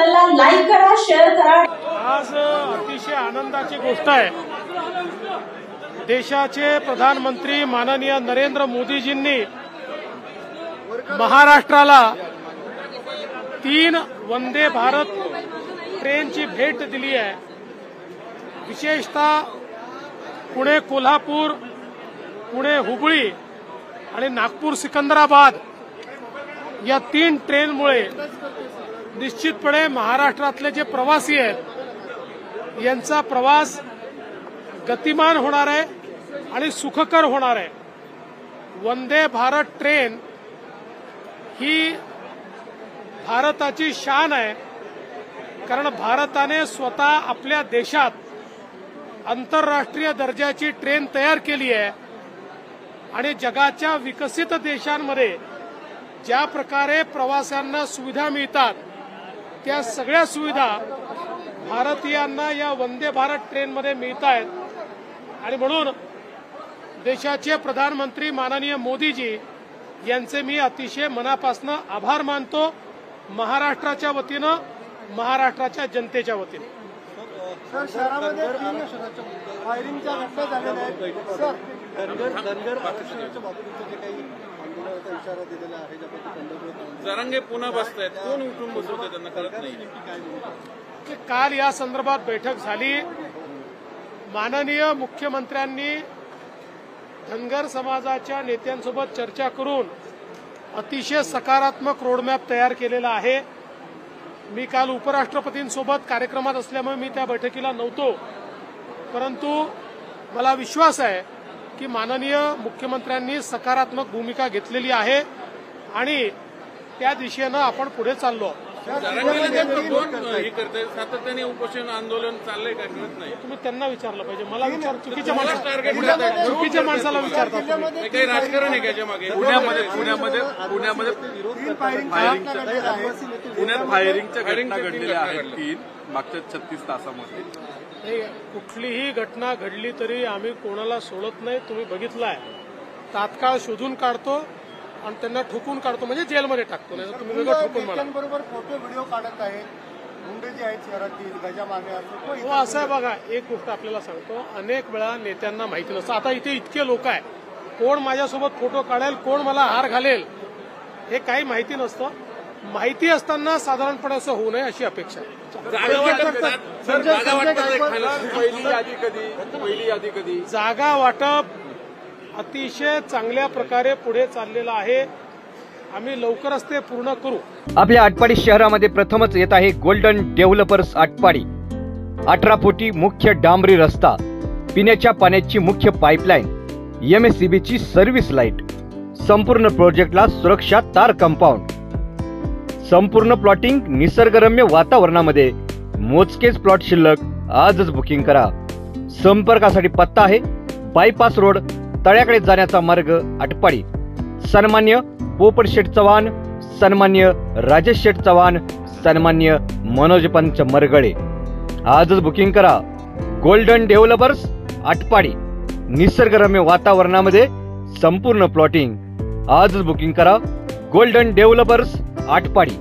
चॅनलला लाईक करा, शेअर करा। आज अतिशय आनंदाची गोष्ट आहे, देशाचे प्रधानमंत्री माननीय नरेंद्र मोदीजींनी महाराष्ट्राला 3 वंदे भारत ट्रेनची भेट दिली आहे। विशेषतः पुणे कोल्हापूर, पुणे हुबळी आणि नागपूर सिकंदराबाद या 3 ट्रेनमुळे निश्चितपणे महाराष्ट्रातले जे प्रवासी आहेत यांचा प्रवास गतिमान होणार आहे आणि सुखकर होणार आहे। वंदे भारत ट्रेन ही भारताची शान आहे, कारण भारताने स्वतः आपल्या देशात आंतरराष्ट्रीय दर्जाची ट्रेन तयार केली आहे आणि जगाच्या विकसित देशांमध्ये ज्या प्रकारे प्रवाशांना सुविधा मिळतात त्या सगळ्या सुविधा भारतीयांना या वंदे भारत ट्रेनमध्ये मिळत आहेत। आणि म्हणून देशाचे प्रधानमंत्री माननीय मोदीजी यांचे मी अतिशय मनापासून आभार मानतो, महाराष्ट्राच्या वतीनं, महाराष्ट्राच्या जनतेच्या वतीनं। सर, शहरामध्ये फायरिंगच्या घटना झालेल्या आहेत। सर, धनगर आरक्षणाच्या बाबतीत जे काही आंदोलनाचा इशारा दिलेला आहे, ज्यापैकी जरांगे पुन्हा बसतायत, कोण उठून बसवतंय त्यांना कळत नाही। काल या संदर्भात बैठक झाली। माननीय मुख्यमंत्र्यांनी धनगर समाजाच्या नेत्यांसोबत चर्चा करून अतिशय सकारात्मक रोडमॅप तयार केलेला आहे। मी काल उपराष्ट्रपतींसोबत कार्यक्रमात असल्यामुळे मी त्या बैठकीला नव्हतो, परंतु मला विश्वास आहे की माननीय मुख्यमंत्र्यांनी सकारात्मक भूमिका घेतलेली आहे आणि त्या दिशेनं आपण पुढे चाललो। सातत्याने उपोषण आंदोलन चाललंय काय कळत नाही। तुम्ही त्यांना विचारलं पाहिजे, मला चुकीच्या माणसाला विचारता तुम्ही। काही राजकारण आहे त्याच्या मागे? पुण्यात फायरिंगच्या घटना घडलेल्या आहेत 3 मागच्या 36 तासामध्ये। कुठलीही घटना घडली तरी आम्ही कोणाला सोडत नाही, तुम्ही बघितलाय। तात्काळ शोधून काढतो आणि त्यांना ठोकून काढतो, म्हणजे जेलमध्ये टाकतो, नाही तुम्ही वेगळं ठोकून मला। बरोबर फोटो व्हिडिओ काढत आहेत, गुंडे जे आहेत शहरातील गजा मागे हो असं आहे बघा, एक गोष्ट आपल्याला सांगतो, अनेक वेळा नेत्यांना माहिती नसतं। आता इथे इतके लोक आहे, कोण माझ्यासोबत फोटो काढेल, कोण मला हार घालेल हे काही माहिती नसतं। माहिती असताना साधारणपणे असं होऊ नये अशी अपेक्षा आहे। जागा वाटप अतिशय चांगल्या प्रकारे पुढे चाललेलं आहे, आम्ही लवकरच ते पूर्ण करू। आपल्या आटपाडी शहरामध्ये प्रथमच येत आहे गोल्डन डेव्हलपर्स आटपाडी। 18 फुटी मुख्य डांबरी रस्ता, पिण्याच्या पाण्याची मुख्य पाईपलाईन, MSCB ची सर्व्हिस लाईट, संपूर्ण प्रोजेक्टला सुरक्षा तार कंपाऊंड, संपूर्ण प्लॉटिंग निसर्गरम्य वातावरणामध्ये। मोजकेच प्लॉट शिल्लक, आजच बुकिंग करा। संपर्कासाठी पत्ता आहे बायपास रोड, तळ्याकडे जाण्याचा मार्ग, आटपाडी। सन्मान्य पोपट शेठ चव्हाण, सन्मान्य राजेश शेठ चव्हाण, सन्मान्य मनोज पंच मरगळे। आजच बुकिंग करा। गोल्डन डेव्हलपर्स आटपाडी, निसर्गरम्य वातावरणामध्ये संपूर्ण प्लॉटिंग। आजच बुकिंग करा। Golden developers Atpadi.